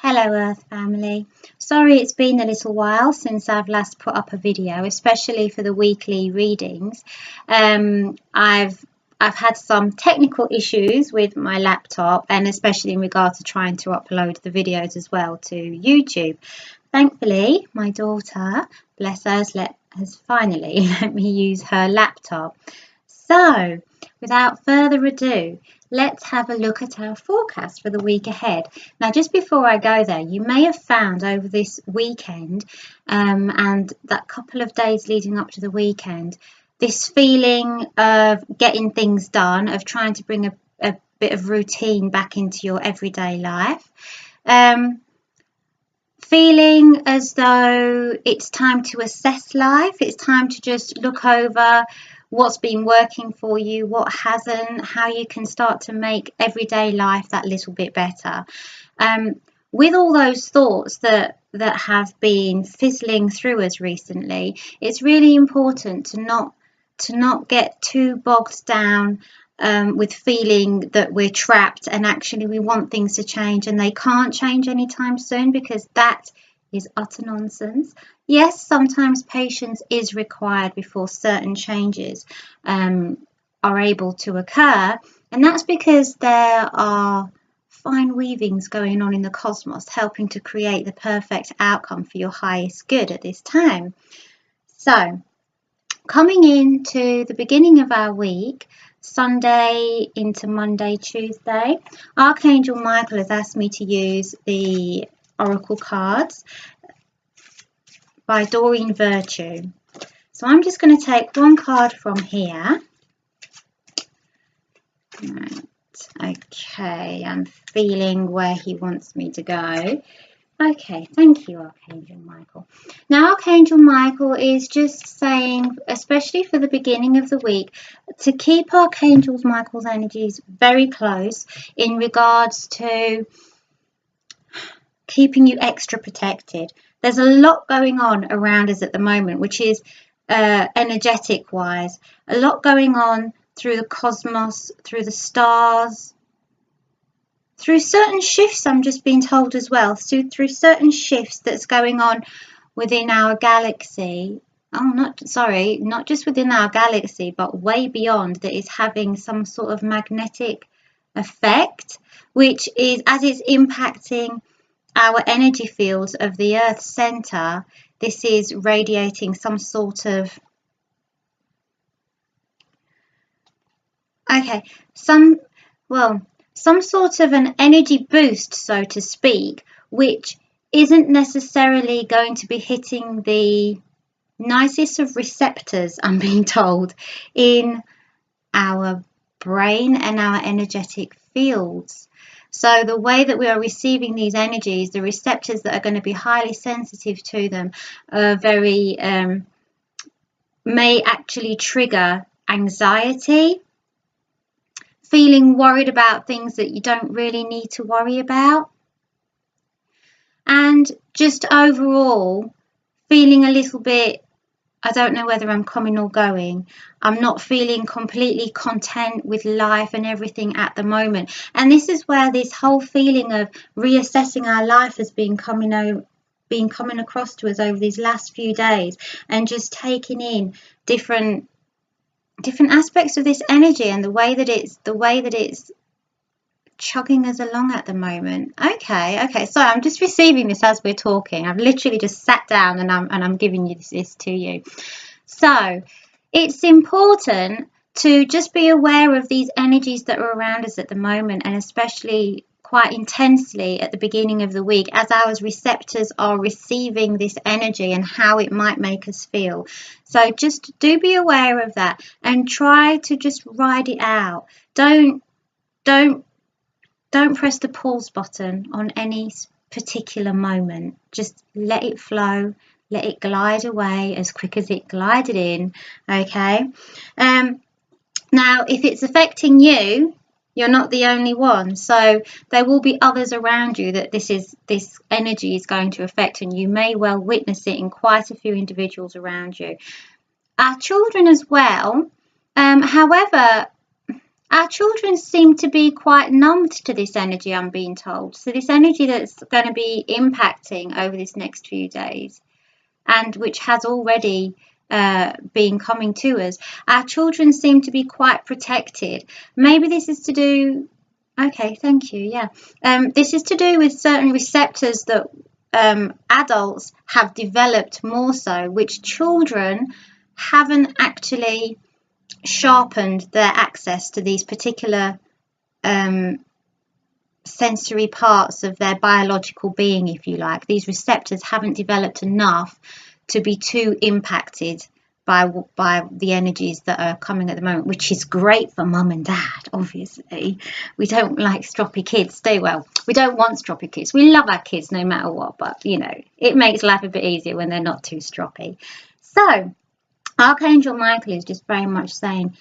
Hello Earth family. Sorry it's been a little while since I've last put up a video, especially for the weekly readings. I've had some technical issues with my laptop, and especially in regard to trying to upload the videos as well to YouTube. Thankfully, my daughter, bless her, has finally let me use her laptop. So, without further ado, let's have a look at our forecast for the week ahead. Now, just before I go there, you may have found over this weekend and that couple of days leading up to the weekend, this feeling of getting things done, of trying to bring a bit of routine back into your everyday life. Feeling as though it's time to assess life, it's time to just look over what's been working for you, what hasn't, how you can start to make everyday life that little bit better. With all those thoughts that have been fizzling through us recently, it's really important to not get too bogged down with feeling that we're trapped and actually we want things to change and they can't change anytime soon, because that is utter nonsense. Yes, sometimes patience is required before certain changes are able to occur, and that's because there are fine weavings going on in the cosmos helping to create the perfect outcome for your highest good at this time. So, coming into the beginning of our week, Sunday into Monday, Tuesday, Archangel Michael has asked me to use the Oracle cards by Doreen Virtue. So I'm just going to take one card from here. Right. Okay, I'm feeling where he wants me to go. Okay, thank you, Archangel Michael. Now, Archangel Michael is just saying, especially for the beginning of the week, to keep Archangel Michael's energies very close in regards to keeping you extra protected. There's a lot going on around us at the moment, which is energetic wise, a lot going on through the cosmos, through the stars, through certain shifts, I'm just being told as well, through certain shifts that's going on within our galaxy. Not just within our galaxy, but way beyond, that is having some sort of magnetic effect, which is, as it's impacting our energy fields of the Earth center, this is radiating some sort of some sort of an energy boost, so to speak, which isn't necessarily going to be hitting the nicest of receptors, I'm being told, in our brain and our energetic fields. So the way that we are receiving these energies, the receptors that are going to be highly sensitive to them are very may actually trigger anxiety, feeling worried about things that you don't really need to worry about, and just overall feeling a little bit, I don't know whether I'm coming or going. I'm not feeling completely content with life and everything at the moment. And this is where this whole feeling of reassessing our life has been coming across to us over these last few days, and just taking in different aspects of this energy and the way that it's chugging us along at the moment. Okay, so I'm just receiving this as we're talking. I've literally just sat down and I'm giving you this to you. So it's important to just be aware of these energies that are around us at the moment, and especially quite intensely at the beginning of the week, as our receptors are receiving this energy and how it might make us feel. So just do be aware of that and try to just ride it out. Don't press the pause button on any particular moment. Just let it flow, let it glide away as quick as it glided in. Okay. Now, if it's affecting you, you're not the only one. So there will be others around you that this energy is going to affect, and you may well witness it in quite a few individuals around you. Our children as well. However, Our children seem to be quite numbed to this energy, I'm being told. So this energy that's going to be impacting over this next few days, and which has already been coming to us, our children seem to be quite protected. Maybe this is to do, okay, thank you, yeah. This is to do with certain receptors that adults have developed more so, which children haven't actually sharpened their access to these particular sensory parts of their biological being, if you like. These receptors haven't developed enough to be too impacted by the energies that are coming at the moment, which is great for mum and dad. Obviously, we don't like stroppy kids, we don't want stroppy kids. We love our kids no matter what, but you know, it makes life a bit easier when they're not too stroppy. So Archangel Michael is just very much saying,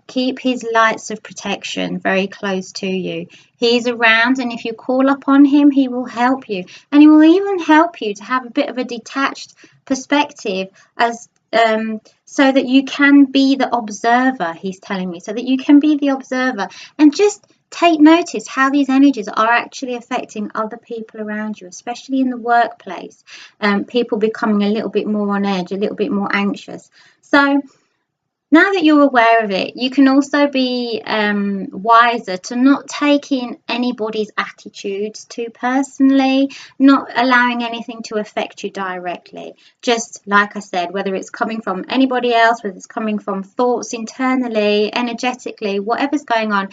keep his lights of protection very close to you. He's around, and if you call upon him, he will help you. And he will even help you to have a bit of a detached perspective, as so that you can be the observer, he's telling me, so that you can be the observer and just take notice how these energies are actually affecting other people around you, especially in the workplace. People becoming a little bit more on edge, a little bit more anxious. So now that you're aware of it, you can also be wiser to not take in anybody's attitudes too personally, not allowing anything to affect you directly. Just like I said, whether it's coming from anybody else, whether it's coming from thoughts internally, energetically, whatever's going on,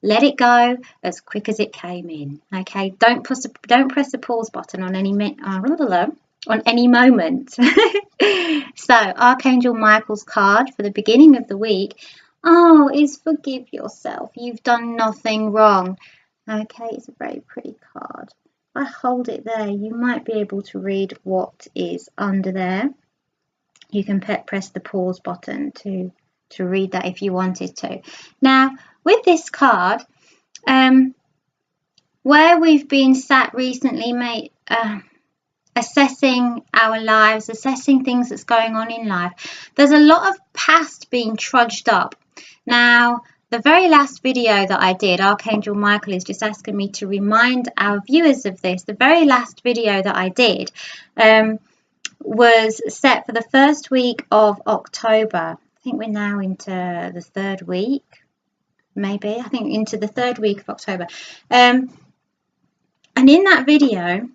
let it go as quick as it came in. Okay, don't press the pause button on any moment. So Archangel Michael's card for the beginning of the week, is forgive yourself. You've done nothing wrong. Okay, it's a very pretty card. If I hold it there, you might be able to read what is under there. You can press the pause button to read that if you wanted to. Now, with this card, where we've been sat recently, assessing our lives, assessing things that's going on in life, there's a lot of past being trudged up. Now, the very last video that I did, Archangel Michael is just asking me to remind our viewers of this. The very last video that I did was set for the first week of October. I think we're now into the third week, maybe. I think into the third week of October. And in that video,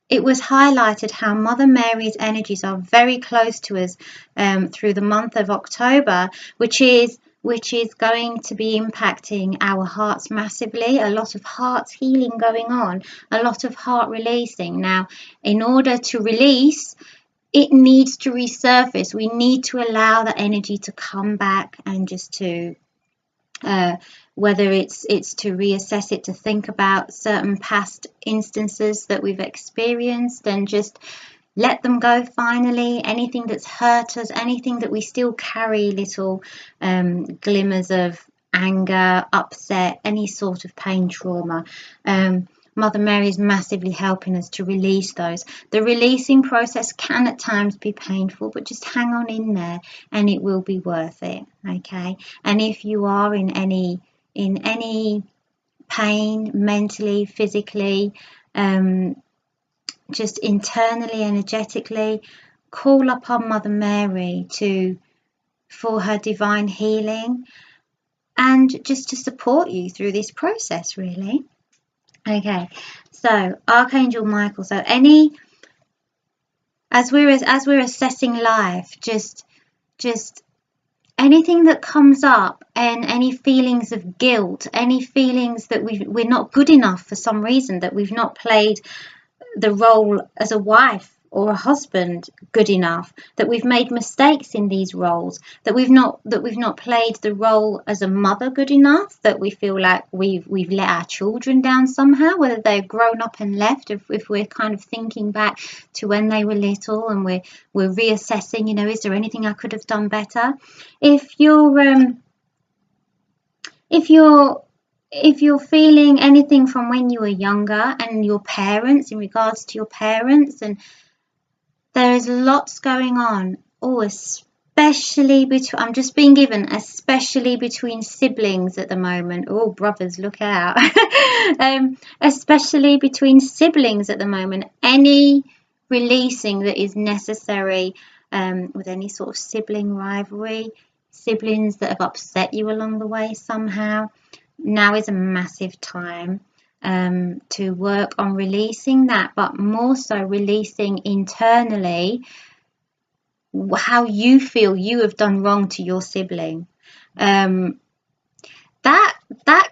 it was highlighted how Mother Mary's energies are very close to us through the month of October, which is going to be impacting our hearts massively. A lot of heart healing going on, a lot of heart releasing. Now, in order to release, it needs to resurface. We need to allow the energy to come back and just to whether it's to reassess it, to think about certain past instances that we've experienced and just let them go finally. Anything that's hurt us, anything that we still carry little glimmers of anger, upset, any sort of pain, trauma. Mother Mary is massively helping us to release those. The releasing process can at times be painful, but just hang on in there and it will be worth it, okay? And if you are in any pain, mentally, physically, just internally, energetically, call upon Mother Mary for her divine healing and just to support you through this process, really. Okay, so Archangel Michael. So as we're assessing life, just anything that comes up, and any feelings of guilt, any feelings that we're not good enough for some reason, that we've not played the role as a wife or a husband good enough, that we've made mistakes in these roles, that we've not played the role as a mother good enough, that we feel like we've let our children down somehow, whether they've grown up and left, if we're kind of thinking back to when they were little and we're reassessing, is there anything I could have done better? If you're feeling anything from when you were younger and your parents, in regards to your parents, and there is lots going on, especially between, I'm just being given, especially between siblings at the moment. Oh, brothers, look out. Especially between siblings at the moment. Any releasing that is necessary with any sort of sibling rivalry, siblings that have upset you along the way somehow, now is a massive time to work on releasing that, but more so releasing internally how you feel you have done wrong to your sibling. That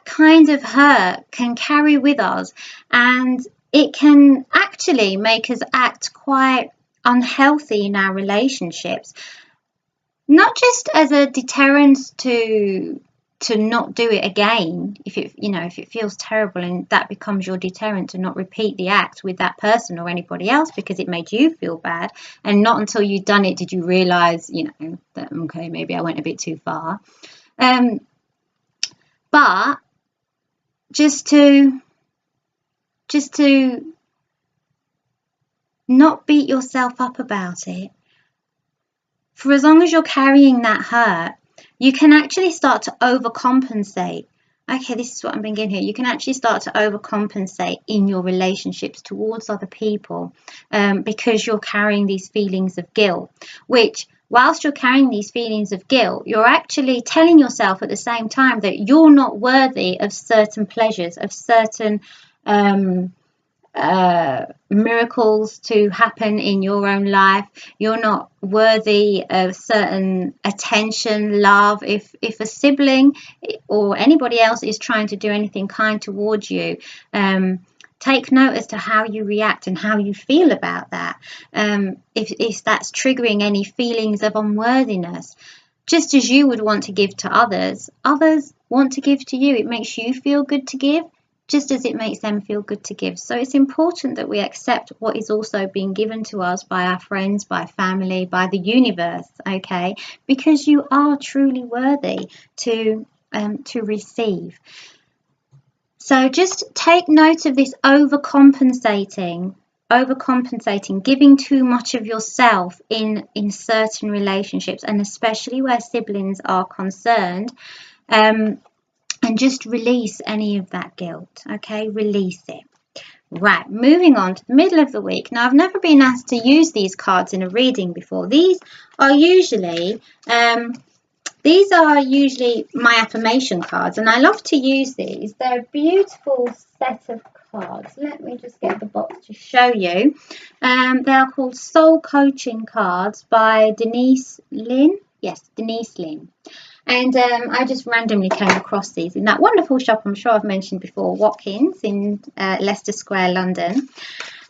kind of hurt can carry with us, and it can actually make us act quite unhealthy in our relationships, not just as a deterrent to not do it again if it feels terrible, and that becomes your deterrent to not repeat the act with that person or anybody else because it made you feel bad, and not until you've done it did you realize that okay, maybe I went a bit too far. But just to not beat yourself up about it. For as long as you're carrying that hurt, you can actually start to overcompensate. Okay, this is what I'm bringing here. You can actually start to overcompensate in your relationships towards other people because you're carrying these feelings of guilt, which whilst you're carrying these feelings of guilt, you're actually telling yourself at the same time that you're not worthy of certain pleasures, of certain miracles to happen in your own life. You're not worthy of certain attention, love. If a sibling or anybody else is trying to do anything kind towards you, take note as to how you react and how you feel about that. If that's triggering any feelings of unworthiness, just as you would want to give to others, others want to give to you. It makes you feel good to give, just as it makes them feel good to give. So it's important that we accept what is also being given to us by our friends, by family, by the universe, okay? Because you are truly worthy to receive. So just take note of this overcompensating, giving too much of yourself in certain relationships, and especially where siblings are concerned. And just release any of that guilt, okay? Release it. Right, moving on to the middle of the week. Now, I've never been asked to use these cards in a reading before. These are usually my affirmation cards, and I love to use these. They're a beautiful set of cards. Let me just get the box to show you. They are called Soul Coaching cards by Denise Linn. Yes, Denise Linn. And I just randomly came across these in that wonderful shop I'm sure I've mentioned before, Watkins in Leicester Square, London.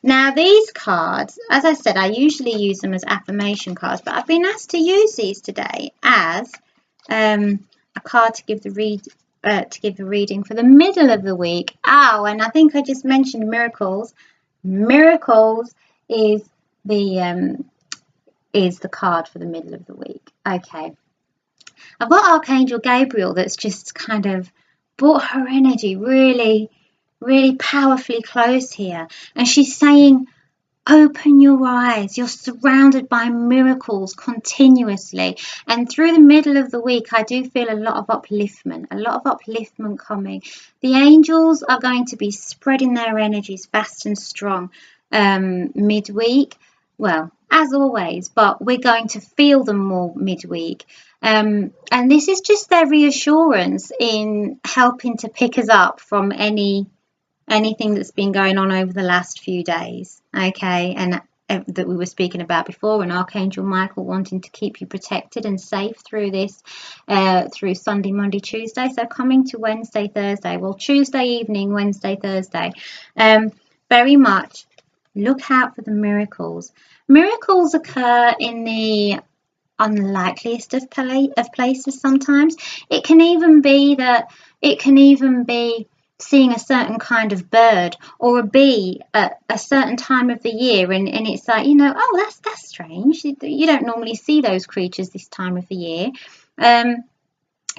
Now these cards, as I said, I usually use them as affirmation cards, but I've been asked to use these today as a card to give the reading for the middle of the week. Oh, and I think I just mentioned miracles. Miracles is the card for the middle of the week. Okay. I've got Archangel Gabriel that's just kind of brought her energy really, really powerfully close here. And she's saying, open your eyes. You're surrounded by miracles continuously. And through the middle of the week, I do feel a lot of upliftment coming. The angels are going to be spreading their energies fast and strong midweek. Well, as always, but we're going to feel them more midweek. And this is just their reassurance in helping to pick us up from anything that's been going on over the last few days, okay, and that we were speaking about before, and Archangel Michael wanting to keep you protected and safe through this, through Sunday, Monday, Tuesday. So coming to Wednesday, Thursday, well, Tuesday evening, Wednesday, Thursday, very much look out for the miracles. Miracles occur in the unlikeliest of places sometimes. It can even be seeing a certain kind of bird or a bee at a certain time of the year, and it's like, oh, that's strange. You don't normally see those creatures this time of the year.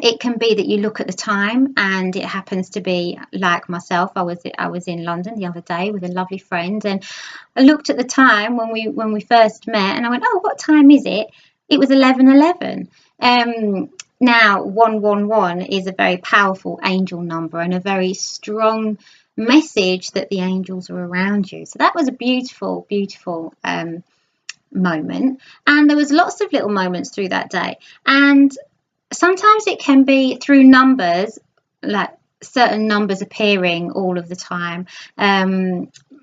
It can be that you look at the time and it happens to be like myself. I was in London the other day with a lovely friend, and I looked at the time when we first met, and I went, oh, what time is it? it was 1111. Now 111 is a very powerful angel number and a very strong message that the angels are around you. So that was a beautiful, beautiful moment. And there was lots of little moments through that day. And sometimes it can be through numbers, like certain numbers appearing all of the time.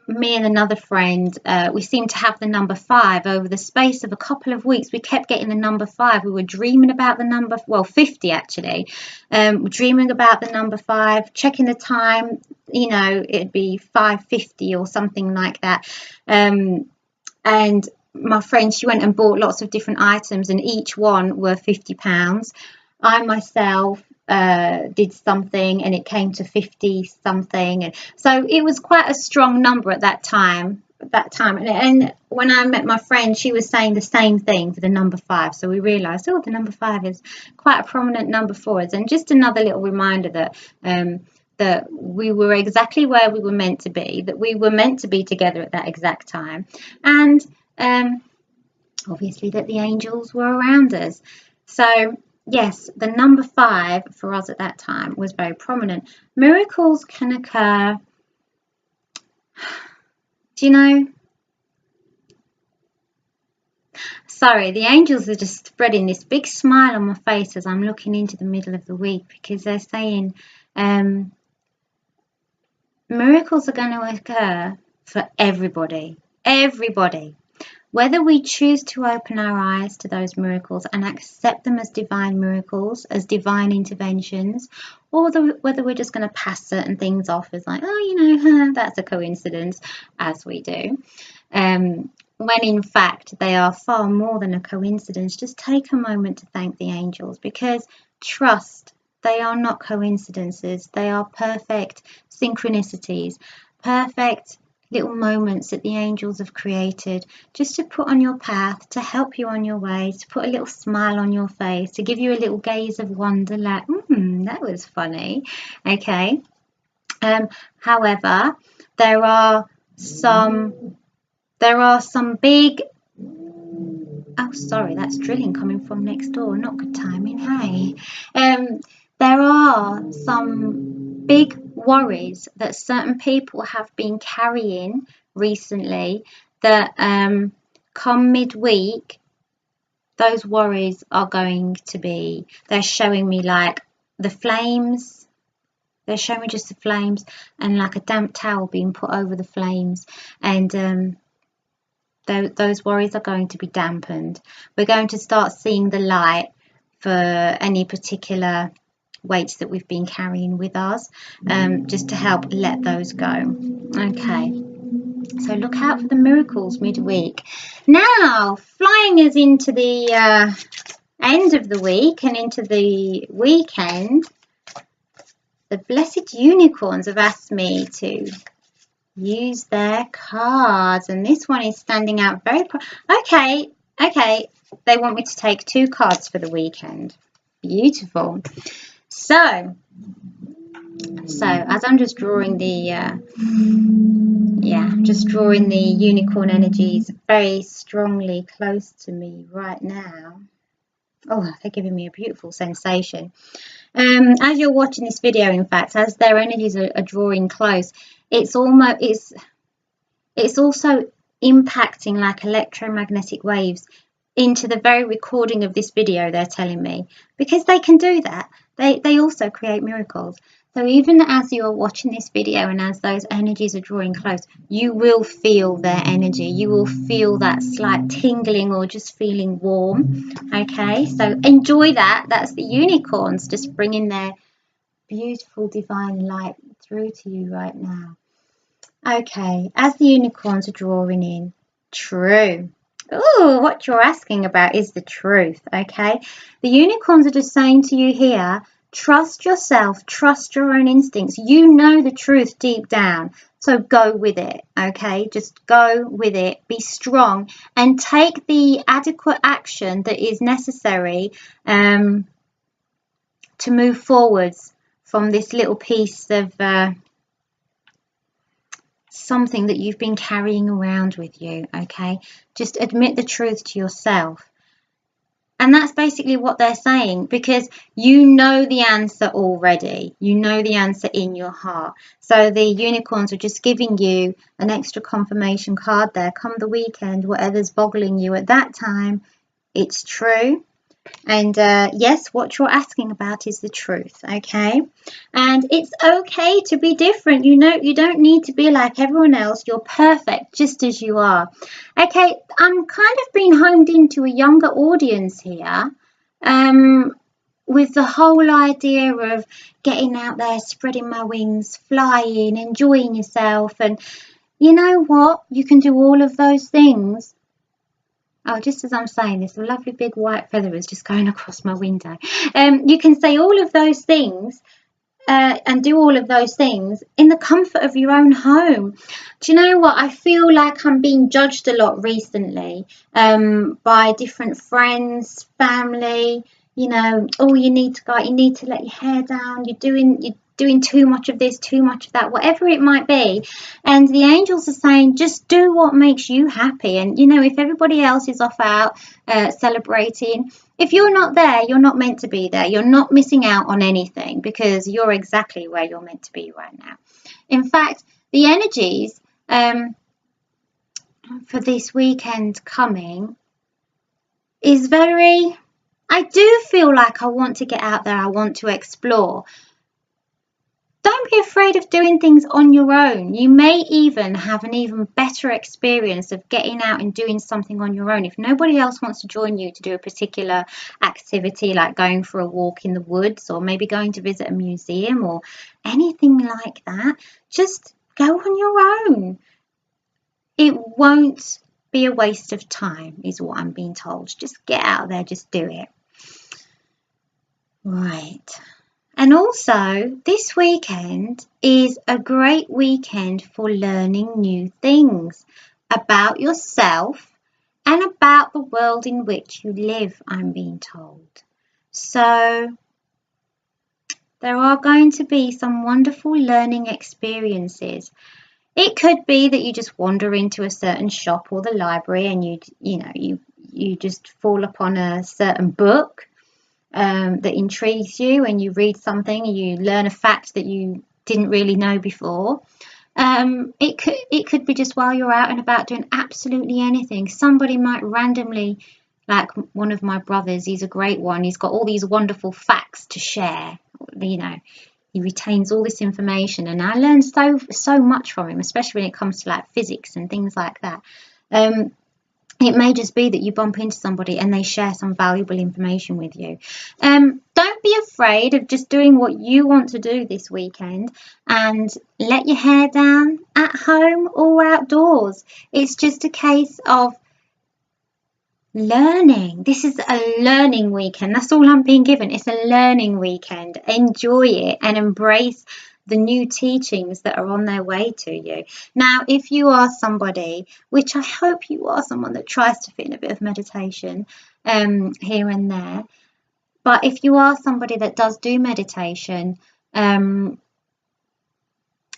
Me and another friend, we seemed to have the number 5 over the space of a couple of weeks. We kept getting the number 5. We were dreaming about the number, well, 50 actually. Dreaming about the number 5, checking the time, you know, it'd be 5:50 or something like that. And my friend, she went and bought lots of different items, and each one were £50. I myself did something and it came to 50 something, and so it was quite a strong number at that time. And when I met my friend, she was saying the same thing for the number 5, so we realized, oh, the number 5 is quite a prominent number for us. And just another little reminder that that we were exactly where we were meant to be, that we were meant to be together at that exact time, and obviously that the angels were around us. So yes, the number 5 for us at that time was very prominent. Miracles can occur, do you know? Sorry, the angels are just spreading this big smile on my face as I'm looking into the middle of the week, because they're saying miracles are going to occur for everybody. Everybody. Whether we choose to open our eyes to those miracles and accept them as divine miracles, as divine interventions, or whether we're just going to pass certain things off as like, oh, you know, that's a coincidence, as we do, when in fact they are far more than a coincidence. Just take a moment to thank the angels, because trust, they are not coincidences. They are perfect synchronicities, perfect little moments that the angels have created just to put on your path, to help you on your way, to put a little smile on your face, to give you a little gaze of wonder, like, that was funny. Okay. However, there are some big, oh sorry, that's drilling coming from next door, not good timing. Hey, there are some big worries that certain people have been carrying recently that come midweek, those worries are going to be, they're showing me like the flames, they're showing me just the flames and like a damp towel being put over the flames, and those worries are going to be dampened. We're going to start seeing the light for any particular weights that we've been carrying with us, just to help let those go. Okay, so look out for the miracles midweek. Now, flying us into the end of the week and into the weekend, the Blessed Unicorns have asked me to use their cards, and this one is standing out very okay, they want me to take 2 cards for the weekend. Beautiful. So as I'm just drawing the drawing the unicorn energies very strongly close to me right now. Oh, they're giving me a beautiful sensation. As you're watching this video, in fact, as their energies are drawing close, it's also impacting like electromagnetic waves into the very recording of this video, they're telling me, because they can do that. They also create miracles. So even as you are watching this video and as those energies are drawing close, you will feel their energy. You will feel that slight tingling or just feeling warm. Okay, so enjoy that. That's the unicorns just bringing their beautiful divine light through to you right now. Okay, as the unicorns are drawing in, true. Oh, what you're asking about is the truth, okay? The unicorns are just saying to you here, trust yourself, trust your own instincts. You know the truth deep down, so go with it, okay? Just go with it, be strong, and take the adequate action that is necessary to move forwards from this little piece of something that you've been carrying around with you, okay? Just admit the truth to yourself. And that's basically what they're saying, because you know the answer already. You know the answer in your heart. So the unicorns are just giving you an extra confirmation card there. Come the weekend, whatever's boggling you at that time, it's true. And yes, what you're asking about is the truth, okay? And it's okay to be different. You know, you don't need to be like everyone else. You're perfect just as you are. Okay, I'm kind of being homed into a younger audience here, with the whole idea of getting out there, spreading my wings, flying, enjoying yourself. And you know what? You can do all of those things. Oh, just as I'm saying this, a lovely big white feather is just going across my window. You can say all of those things and do all of those things in the comfort of your own home. Do you know what? I feel like I'm being judged a lot recently by different friends, family. You know, oh, you need to go, you need to let your hair down. You're doing too much of this, too much of that, whatever it might be. And the angels are saying, just do what makes you happy. And, you know, if everybody else is off out celebrating, if you're not there, you're not meant to be there. You're not missing out on anything, because you're exactly where you're meant to be right now. In fact, the energies for this weekend coming is very, I do feel like I want to get out there. I want to explore. Don't be afraid of doing things on your own. You may even have an even better experience of getting out and doing something on your own. If nobody else wants to join you to do a particular activity, like going for a walk in the woods, or maybe going to visit a museum or anything like that, just go on your own. It won't be a waste of time, is what I'm being told. Just get out there, just do it. Right. And also, this weekend is a great weekend for learning new things about yourself and about the world in which you live, I'm being told. So, there are going to be some wonderful learning experiences. It could be that you just wander into a certain shop or the library and you just fall upon a certain book that intrigues you, and you read something, you learn a fact that you didn't really know before. It could be just while you're out and about doing absolutely anything. Somebody might randomly, like one of my brothers, he's a great one. He's got all these wonderful facts to share. You know, he retains all this information, and I learned so much from him, especially when it comes to like physics and things like that. It may just be that you bump into somebody and they share some valuable information with you. Don't be afraid of just doing what you want to do this weekend, and let your hair down at home or outdoors. It's just a case of learning. This is a learning weekend. That's all I'm being given. It's a learning weekend. Enjoy it and embrace the new teachings that are on their way to you. Now, if you are somebody, which I hope you are, someone that tries to fit in a bit of meditation here and there, but if you are somebody that does do meditation,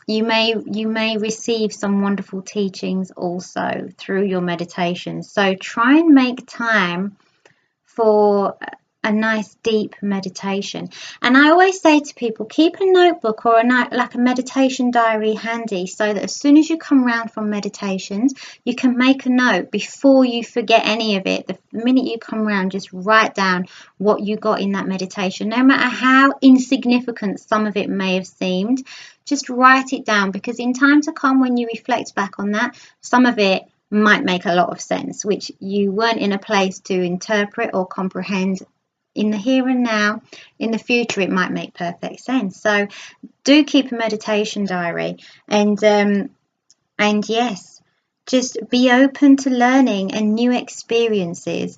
you may receive some wonderful teachings also through your meditation. So try and make time for a nice deep meditation. And I always say to people, keep a notebook or like a meditation diary handy, so that as soon as you come round from meditations, you can make a note before you forget any of it. The minute you come round, just write down what you got in that meditation, no matter how insignificant some of it may have seemed. Just write it down, because in time to come, when you reflect back on that, some of it might make a lot of sense, which you weren't in a place to interpret or comprehend in the here and now. In the future, it might make perfect sense. So do keep a meditation diary, and yes, just be open to learning and new experiences,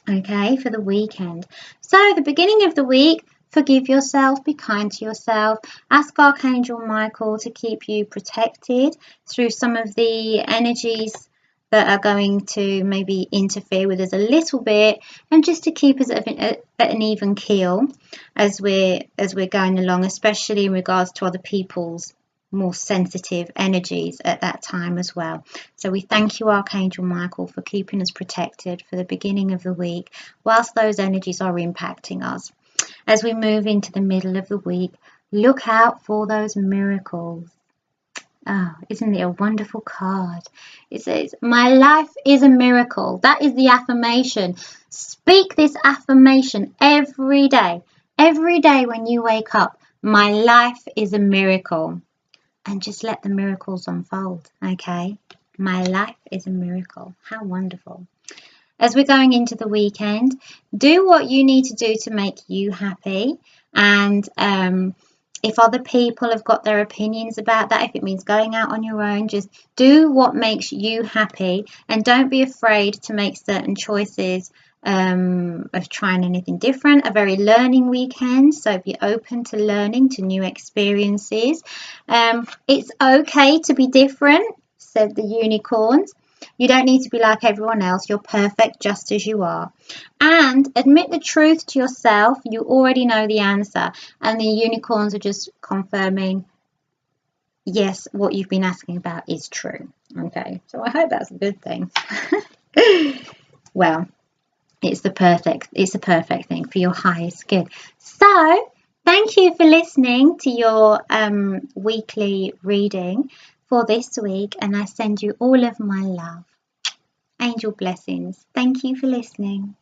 okay, for the weekend. So the beginning of the week, forgive yourself, be kind to yourself, ask Archangel Michael to keep you protected through some of the energies that are going to maybe interfere with us a little bit, and just to keep us at an even keel as we're going along, especially in regards to other people's more sensitive energies at that time as well. So we thank you, Archangel Michael, for keeping us protected for the beginning of the week whilst those energies are impacting us. As we move into the middle of the week, look out for those miracles. Oh, isn't it a wonderful card? It says, my life is a miracle. That is the affirmation. Speak this affirmation every day. Every day when you wake up, my life is a miracle. And just let the miracles unfold, okay? My life is a miracle. How wonderful. As we're going into the weekend, do what you need to do to make you happy. And if other people have got their opinions about that, if it means going out on your own, just do what makes you happy, and don't be afraid to make certain choices of trying anything different. A very learning weekend, so be open to learning, to new experiences. It's okay to be different, said the unicorns. You don't need to be like everyone else. You're perfect just as you are. And admit the truth to yourself. You already know the answer. And the unicorns are just confirming, yes, what you've been asking about is true. Okay, so I hope that's a good thing. Well, it's a perfect thing for your highest good. So thank you for listening to your weekly reading for this week, and I send you all of my love. Angel blessings. Thank you for listening.